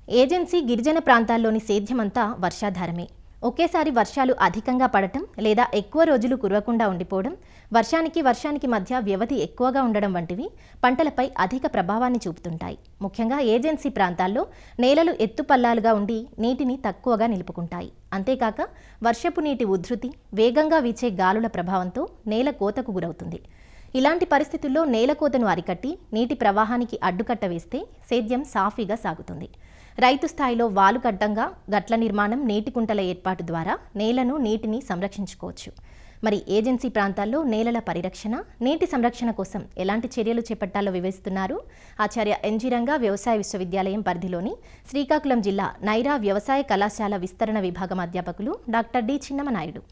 Agency గిరిజన ప్రాంతాల్లోని సేద్యమంతా వర్షాధారమే. ఒకేసారి వర్షాలు అధికంగా పడటం లేదా ఎక్కువ రోజులు కురవకుండా ఉండిపోవడం, వర్షానికి మధ్య వ్యవధి ఎక్కువగా ఉండడం వంటివి పంటలపై అధిక ప్రభావాన్ని చూపుతుంటాయి. ముఖ్యంగా ఏజెన్సీ ప్రాంతాల్లో నేలలు ఎత్తుపల్లాలుగా ఉండి నీటిని తక్కువగా నిలుపుకుంటాయి. అంతేకాక వర్షపు నీటి ఉధృతి, వేగంగా వీచే గాలుల ప్రభావంతో నేల కోతకు గురవుతుంది. ఇలాంటి పరిస్థితుల్లో నేలకోతను అరికట్టి నీటి ప్రవాహానికి అడ్డుకట్ట వేస్తే సేద్యం సాఫీగా సాగుతుంది. రైతు స్థాయిలో వాలుగడ్డంగా గట్ల నిర్మాణం, నీటి కుంటల ఏర్పాటు ద్వారా నేలను, నీటిని సంరక్షించుకోవచ్చు. మరి ఏజెన్సీ ప్రాంతాల్లో నేలల పరిరక్షణ, నీటి సంరక్షణ కోసం ఎలాంటి చర్యలు చేపట్టాలో వివరిస్తున్నారు ఆచార్య ఎన్జీ రంగా వ్యవసాయ విశ్వవిద్యాలయం పరిధిలోని శ్రీకాకుళం జిల్లా నైరా వ్యవసాయ కళాశాల విస్తరణ విభాగం అధ్యాపకులు డాక్టర్ డి చిన్నమనాయుడు.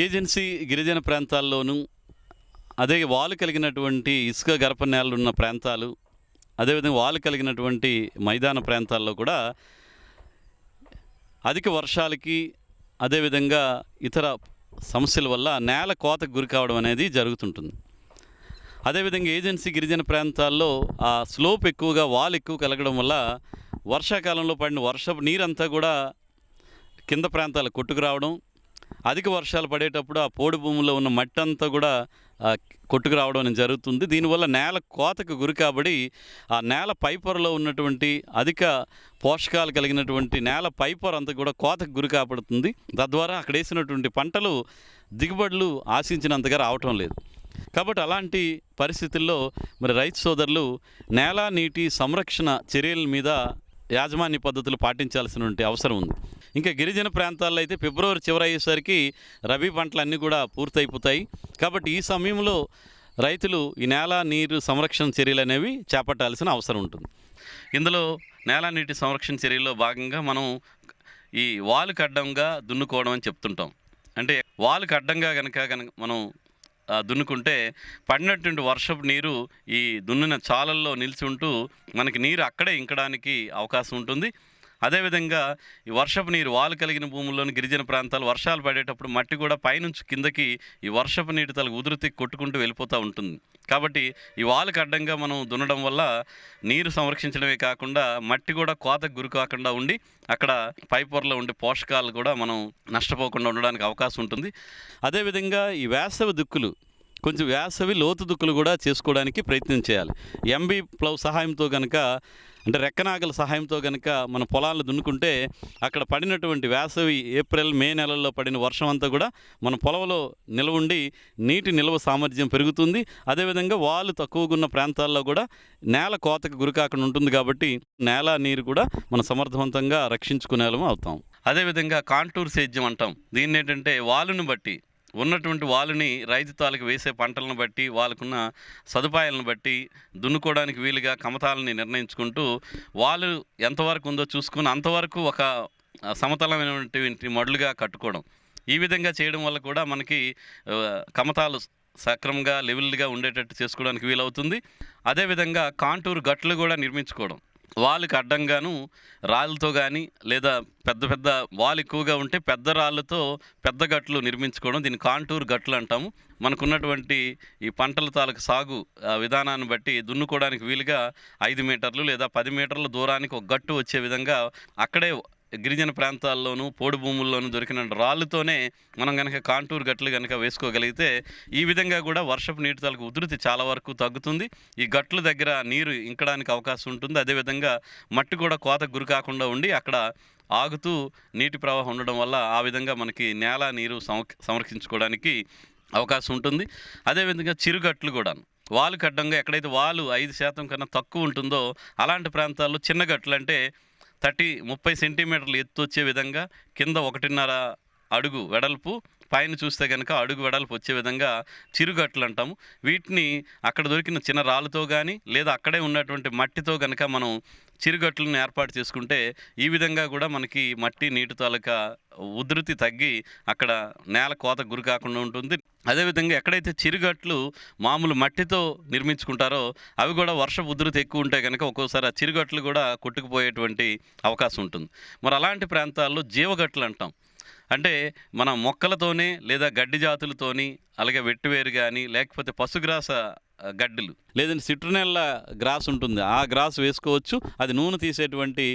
ఏజెన్సీ గిరిజన ప్రాంతాల్లోనూ, అదే వాలు కలిగినటువంటి ఇసుక గరప నేలలు ఉన్న ప్రాంతాలు, అదేవిధంగా వాలు కలిగినటువంటి మైదాన ప్రాంతాల్లో కూడా అధిక వర్షాలకి, అదేవిధంగా ఇతర సమస్యల వల్ల నేల కోతకు గురి కావడం అనేది జరుగుతుంటుంది. అదేవిధంగా ఏజెన్సీ గిరిజన ప్రాంతాల్లో ఆ స్లోప్ ఎక్కువగా, వాలు ఎక్కువ కలగడం వల్ల వర్షాకాలంలో పడిన వర్షపు నీరంతా కూడా కింద ప్రాంతాలకు కొట్టుకురావడం, అధిక వర్షాలు పడేటప్పుడు ఆ పోడు భూముల్లో ఉన్న మట్టి అంతా కూడా కొట్టుకు రావడం అనేది జరుగుతుంది. దీనివల్ల నేల కోతకు గురి కాబడి ఆ నేల పైపొరలో ఉన్నటువంటి అధిక పోషకాలు కలిగినటువంటి నేల పైపొర అంతా కూడా కోతకు గురి కాబడుతుంది. తద్వారా అక్కడ వేసినటువంటి పంటలు దిగుబడులు ఆశించినంతగా రావటం లేదు. కాబట్టి అలాంటి పరిస్థితుల్లో మరి రైతు సోదరులు నేల నీటి సంరక్షణ చర్యల మీద యాజమాన్య పద్ధతులు పాటించాల్సినటువంటి అవసరం ఉంది. ఇంకా గిరిజన ప్రాంతాల్లో అయితే ఫిబ్రవరి చివరి అయ్యేసరికి రబీ పంటలన్నీ కూడా పూర్తయిపోతాయి. కాబట్టి ఈ సమయంలో రైతులు ఈ నేల నీరు సంరక్షణ చర్యలు అనేవి చేపట్టాల్సిన అవసరం ఉంటుంది. ఇందులో నేల నీటి సంరక్షణ చర్యల్లో భాగంగా మనం ఈ వాలుకు అడ్డంగా దున్నుకోవడం అని చెప్తుంటాం. అంటే వాలుకు అడ్డంగా కనుక మనం దున్నుకుంటే పడినటువంటి వర్షపు నీరు ఈ దున్నిన చాలల్లో నిలిచి ఉంటూ మనకి నీరు అక్కడే ఇంకడానికి అవకాశం ఉంటుంది. అదేవిధంగా ఈ వర్షపు నీరు వాలు కలిగిన భూముల్లోని గిరిజన ప్రాంతాలు వర్షాలు పడేటప్పుడు మట్టి కూడా పైనుంచి కిందకి ఈ వర్షపు నీటి తల ఉధృతి కొట్టుకుంటూ వెళ్ళిపోతూ ఉంటుంది. కాబట్టి ఈ వాలుకు అడ్డంగా మనం దున్నడం వల్ల నీరు సంరక్షించడమే కాకుండా మట్టి కూడా కోతకు గురి కాకుండా ఉండి అక్కడ పైపొరలో ఉండే పోషకాలు కూడా మనం నష్టపోకుండా ఉండడానికి అవకాశం ఉంటుంది. అదేవిధంగా ఈ వేసవి దుక్కులు, కొంచెం వేసవి లోతు దుక్కులు కూడా చేసుకోవడానికి ప్రయత్నం చేయాలి. ఎంబీ ప్లవ్ సహాయంతో కనుక, అంటే రెక్కనాగల సహాయంతో కనుక మన పొలాలను దున్నుకుంటే అక్కడ పడినటువంటి వేసవి ఏప్రిల్ మే నెలల్లో పడిన వర్షం అంతా కూడా మన పొలంలో నిల్వ ఉండి నీటి నిల్వ సామర్థ్యం పెరుగుతుంది. అదేవిధంగా వాలు తక్కువగా ఉన్న ప్రాంతాల్లో కూడా నేల కోతకు గురికాకుండా ఉంటుంది. కాబట్టి నేల నీరు కూడా మనం సమర్థవంతంగా రక్షించుకునేలా అవుతాం. అదేవిధంగా కాంటూర్ సేద్యం అంటాం. దీన్ని ఏంటంటే వాలును బట్టి, ఉన్నటువంటి వాలుని రైతు తాలకు వేసే పంటలను బట్టి, వాళ్ళకున్న సదుపాయాలను బట్టి దున్నుకోవడానికి వీలుగా కమతాలని నిర్ణయించుకుంటూ వాలు ఎంతవరకు ఉందో చూసుకుని అంతవరకు ఒక సమతలమైనటువంటి మడులుగా కట్టుకోవడం. ఈ విధంగా చేయడం వల్ల కూడా మనకి కమతాలు సక్రమంగా లెవెల్గా ఉండేటట్టు చేసుకోవడానికి వీలవుతుంది. అదేవిధంగా కాంటూర్ గట్లు కూడా నిర్మించుకోవడం, వాలుకి అడ్డంగాను రాళ్ళతో కానీ, లేదా పెద్ద పెద్ద వాలు ఎక్కువగా ఉంటే పెద్ద రాళ్ళతో పెద్ద గట్లు నిర్మించుకోవడం, దీన్ని కాంటూర్ గట్లు అంటాము. మనకున్నటువంటి ఈ పంటల తాలూకు సాగు విధానాన్ని బట్టి దున్నుకోవడానికి వీలుగా 5 మీటర్లు లేదా 10 మీటర్ల దూరానికి ఒక గట్టు వచ్చే విధంగా అక్కడే గిరిజన ప్రాంతాల్లోనూ పోడు భూముల్లోనూ దొరికిన రాళ్ళతోనే మనం కనుక కాంటూర్ గట్లు కనుక వేసుకోగలిగితే ఈ విధంగా కూడా వర్షపు నీటి తాలూకు ఉధృతి చాలా వరకు తగ్గుతుంది. ఈ గట్ల దగ్గర నీరు ఇంకడానికి అవకాశం ఉంటుంది. అదేవిధంగా మట్టి కూడా కోతకు గురి కాకుండా ఉండి అక్కడ ఆగుతూ నీటి ప్రవాహం ఉండడం వల్ల ఆ విధంగా మనకి నేల నీరు సంరక్షించుకోవడానికి అవకాశం ఉంటుంది. అదేవిధంగా చిరుగట్లు కూడా వాలుకు అడ్డంగా ఎక్కడైతే వాలు 5% కన్నా తక్కువ ఉంటుందో అలాంటి ప్రాంతాల్లో చిన్న గట్లు, అంటే 30 సెంటీమీటర్లు ఎత్తు వచ్చే విధంగా, కింద 1.5 అడుగు వెడల్పు, పైన చూస్తే కనుక అడుగు వెడల్పు వచ్చే విధంగా చిరుగట్లు అంటాము. వీటిని అక్కడ దొరికిన చిన్న రాళ్ళతో కానీ లేదా అక్కడే ఉన్నటువంటి మట్టితో కనుక మనం చిరుగట్లను ఏర్పాటు చేసుకుంటే ఈ విధంగా కూడా మనకి మట్టి నీటి తాలూకా ఉధృతి తగ్గి అక్కడ నేల కోత గురి కాకుండా ఉంటుంది. అదేవిధంగా ఎక్కడైతే చిరుగట్లు మామూలు మట్టితో నిర్మించుకుంటారో అవి కూడా వర్షపు ఉధృతి ఎక్కువ ఉంటే కనుక ఒక్కోసారి ఆ చిరుగట్లు కూడా కొట్టుకుపోయేటువంటి అవకాశం ఉంటుంది. మరి అలాంటి ప్రాంతాల్లో జీవగట్లు అంటాం. అంటే మన మొక్కలతోనే లేదా గడ్డి జాతులతోని, అలాగే వెట్టివేరు కానీ లేకపోతే పశుగ్రాస గడ్డులు, లేదంటే సిట్రునెల్ల గ్రాస్ ఉంటుంది, ఆ గ్రాస్ వేసుకోవచ్చు. అది నూనె తీసేటువంటి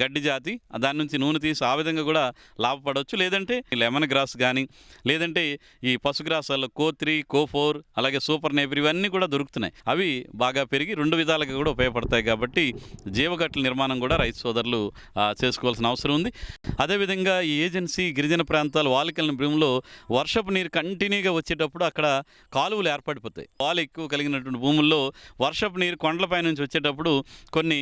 గడ్డి జాతి, దాని నుంచి నూనె తీసి ఆ విధంగా కూడా లాభపడవచ్చు. లేదంటే లెమన్ గ్రాస్ కానీ, లేదంటే ఈ పశుగ్రాసాల్లో కో3, కో4, అలాగే సూపర్ నేపర్ ఇవన్నీ కూడా దొరుకుతున్నాయి. అవి బాగా పెరిగి 2 విధాలుగా కూడా ఉపయోగపడతాయి. కాబట్టి జీవగట్ల నిర్మాణం కూడా రైతు సోదరులు చేసుకోవాల్సిన అవసరం ఉంది. అదేవిధంగా ఈ ఏజెన్సీ గిరిజన ప్రాంతాలు వాలుకలిన భూమిలో వర్షపు నీరు కంటిన్యూగా వచ్చేటప్పుడు అక్కడ కాలువలు ఏర్పడిపోతాయి. వాలు ఎక్కువ కలిగినటువంటి భూముల్లో వర్షపు నీరు కొండలపై నుంచి వచ్చేటప్పుడు కొన్ని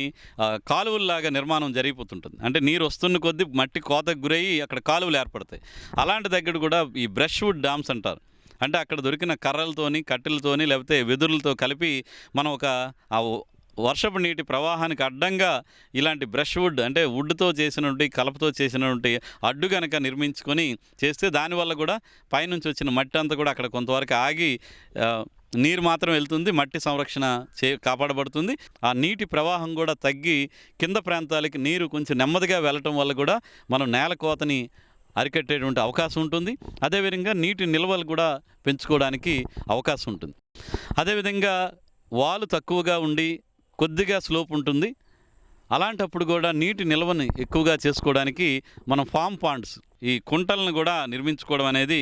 కాలువల్లాగా నిర్మాణం జరిగిపోతుంటుంది. అంటే నీరు వస్తున్న కొద్దీ మట్టి కోతకు గురయ్యి అక్కడ కాలువలు ఏర్పడతాయి. అలాంటి దగ్గర కూడా ఈ బ్రష్ వుడ్ డామ్స్ అంటారు. అంటే అక్కడ దొరికిన కర్రలతోని, కట్టెలతోని, లేకపోతే వెదురులతో కలిపి మనం ఒక వర్షపు నీటి ప్రవాహానికి అడ్డంగా ఇలాంటి బ్రష్ వుడ్ అంటే వుడ్తో చేసినటువంటి, కలపతో చేసినటువంటి అడ్డు కనుక నిర్మించుకొని చేస్తే దానివల్ల కూడా పైనుంచి వచ్చిన మట్టి అంతా కూడా అక్కడ కొంతవరకు ఆగి నీరు మాత్రం వెళ్తుంది, మట్టి సంరక్షణ కాపాడబడుతుంది. ఆ నీటి ప్రవాహం కూడా తగ్గి కింద ప్రాంతాలకి నీరు కొంచెం నెమ్మదిగా వెళ్ళటం వల్ల కూడా మనం నేల కోతని అరికట్టేటువంటి అవకాశం ఉంటుంది. అదేవిధంగా నీటి నిల్వలు కూడా పెంచుకోవడానికి అవకాశం ఉంటుంది. అదేవిధంగా వాలు తక్కువగా ఉండి కొద్దిగా స్లోప్ ఉంటుంది. అలాంటప్పుడు కూడా నీటి నిల్వని ఎక్కువగా చేసుకోవడానికి మనం ఫామ్ పాండ్స్, ఈ కుంటలను కూడా నిర్మించుకోవడం అనేది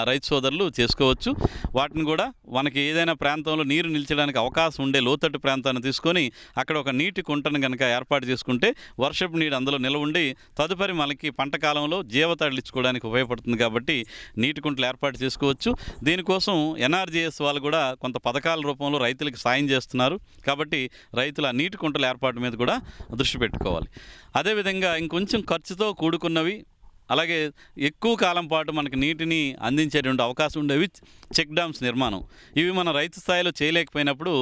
రైతు సోదరులు చేసుకోవచ్చు. వాటిని కూడా మనకి ఏదైనా ప్రాంతంలో నీరు నిలిచడానికి అవకాశం ఉండే లోతట్టు ప్రాంతాన్ని తీసుకొని అక్కడ ఒక నీటి కుంటను కనుక ఏర్పాటు చేసుకుంటే వర్షపు నీరు అందులో నిల్వ ఉండి తదుపరి మనకి పంట కాలంలో జీవతడిలించుకోవడానికి ఉపయోగపడుతుంది. కాబట్టి నీటి కుంటలు ఏర్పాటు చేసుకోవచ్చు. దీనికోసం ఎన్ఆర్జీఎస్ వాళ్ళు కూడా కొంత పథకాల రూపంలో రైతులకు సాయం చేస్తున్నారు. కాబట్టి రైతులు ఆ నీటి కుంటల ఏర్పాటు మీద కూడా దృష్టి పెట్టుకోవాలి. అదేవిధంగా ఇంకొంచెం ఖర్చుతో కూడుకున్నవి, అలాగే ఎక్కువ కాలం పాటు మనకు నీటిని అందించేటువంటి అవకాశం ఉండేవి చెక్ డ్యామ్స్ నిర్మాణం. ఇవి మన రైతు స్థాయిలో చేయలేకపోయినప్పుడు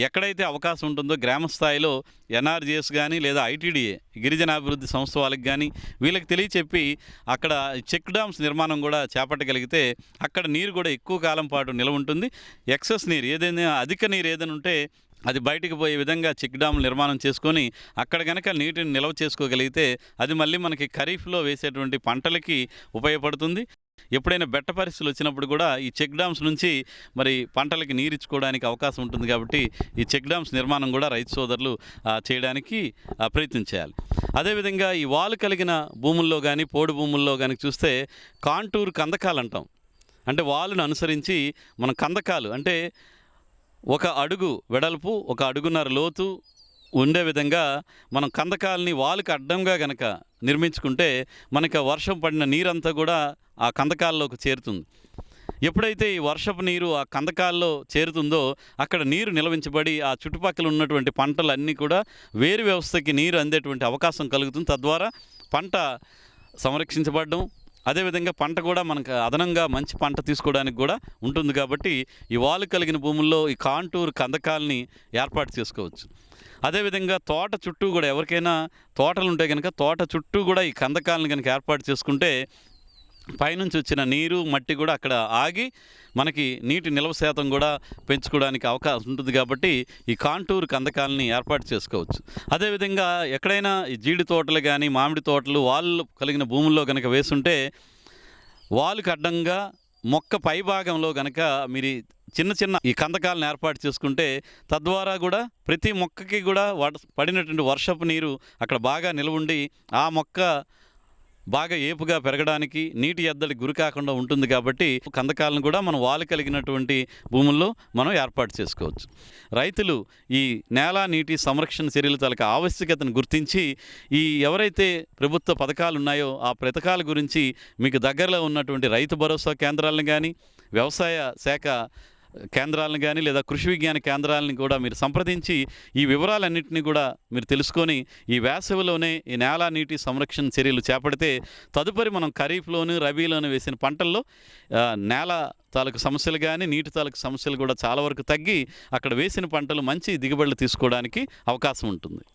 ఎక్కడైతే అవకాశం ఉంటుందో గ్రామ స్థాయిలో ఎన్ఆర్జీఎస్ కానీ లేదా ఐటీడీఏ గిరిజనాభివృద్ధి సంస్థ వాళ్ళకి కానీ వీళ్ళకి తెలియచెప్పి అక్కడ చెక్ డ్యామ్స్ నిర్మాణం కూడా చేపట్టగలిగితే అక్కడ నీరు కూడా ఎక్కువ కాలం పాటు నిలవ ఉంటుంది. ఎక్సెస్ నీరు ఏదైనా, అధిక నీరు ఏదైనా ఉంటే అది బయటికి పోయే విధంగా చెక్ డ్యామ్ నిర్మాణం చేసుకొని అక్కడ కనుక నీటిని నిల్వ చేసుకోగలిగితే అది మళ్ళీ మనకి ఖరీఫ్లో వేసేటువంటి పంటలకి ఉపయోగపడుతుంది. ఎప్పుడైనా బెట్ట పరిస్థితులు వచ్చినప్పుడు కూడా ఈ చెక్ డ్యామ్స్ నుంచి మరి పంటలకి నీరిచ్చుకోవడానికి అవకాశం ఉంటుంది. కాబట్టి ఈ చెక్ డ్యామ్స్ నిర్మాణం కూడా రైతు సోదరులు చేయడానికి ప్రయత్నం చేయాలి. అదేవిధంగా ఈ వాలు కలిగిన భూముల్లో కానీ, పోడు భూముల్లో కానీ చూస్తే కాంటూర్ కందకాలు అంటాం. అంటే వాలును అనుసరించి మన కందకాలు అంటే 1 అడుగు వెడల్పు, 1 అడుగున్నర లోతు ఉండే విధంగా మనం కందకాలని వాలుకి అడ్డంగా కనుక నిర్మించుకుంటే మనకి వర్షం పడిన నీరంతా కూడా ఆ కందకాల్లోకి చేరుతుంది. ఎప్పుడైతే ఈ వర్షపు నీరు ఆ కందకాల్లో చేరుతుందో అక్కడ నీరు నిలవించబడి ఆ చుట్టుపక్కల ఉన్నటువంటి పంటలన్నీ కూడా వేరు వ్యవస్థకి నీరు అందేటువంటి అవకాశం కలుగుతుంది. తద్వారా పంట సంరక్షించబడడం, అదేవిధంగా పంట కూడా మనకు అదనంగా మంచి పంట తీసుకోవడానికి కూడా ఉంటుంది. కాబట్టి ఈ వాలు కలిగిన భూముల్లో ఈ కాంటూర్ కందకాలని ఏర్పాటు చేసుకోవచ్చు. అదేవిధంగా తోట చుట్టూ కూడా ఎవరికైనా తోటలు ఉంటే కనుక తోట చుట్టూ కూడా ఈ కందకాలను కనుక ఏర్పాటు చేసుకుంటే పైనుంచి వచ్చిన నీరు, మట్టి కూడా అక్కడ ఆగి మనకి నీటి నిల్వ శాతం కూడా పెంచుకోవడానికి అవకాశం ఉంటుంది. కాబట్టి ఈ కాంటూర్ కందకాలని ఏర్పాటు చేసుకోవచ్చు. అదేవిధంగా ఎక్కడైనా ఈ జీడి తోటలు కానీ, మామిడి తోటలు వాలు కలిగిన భూముల్లో కనుక వేసుంటే వాలుకి అడ్డంగా మొక్క పై భాగంలో కనుక మీరు చిన్న చిన్న ఈ కందకాలను ఏర్పాటు చేసుకుంటే తద్వారా కూడా ప్రతి మొక్కకి కూడా పడినటువంటి వర్షపు నీరు అక్కడ బాగా నిల్వ ఉండి ఆ మొక్క బాగా ఏపుగా పెరగడానికి, నీటి ఎద్దడికి గురి కాకుండా ఉంటుంది. కాబట్టి కందకాలను కూడా మనం వాలు కలిగినటువంటి భూముల్లో మనం ఏర్పాటు చేసుకోవచ్చు. రైతులు ఈ నేల నీటి సంరక్షణ చర్యల తాలూకా ఆవశ్యకతను గుర్తించి ఈ ఎవరైతే ప్రభుత్వ పథకాలు ఉన్నాయో ఆ పథకాల గురించి మీకు దగ్గరలో ఉన్నటువంటి రైతు భరోసా కేంద్రాలను కానీ, వ్యవసాయ శాఖ కేంద్రాలను కానీ లేదా కృషి విజ్ఞాన కేంద్రాలను కూడా మీరు సంప్రదించి ఈ వివరాలన్నింటినీ కూడా మీరు తెలుసుకొని ఈ వేసవిలోనే ఈ నేల నీటి సంరక్షణ చర్యలు చేపడితే తదుపరి మనం ఖరీఫ్లోను, రబీలోను వేసిన పంటల్లో నేల తాలూకు సమస్యలు కానీ, నీటి తాలూకు సమస్యలు కూడా చాలా వరకు తగ్గి అక్కడ వేసిన పంటలు మంచి దిగుబడులు తీసుకోవడానికి అవకాశం ఉంటుంది.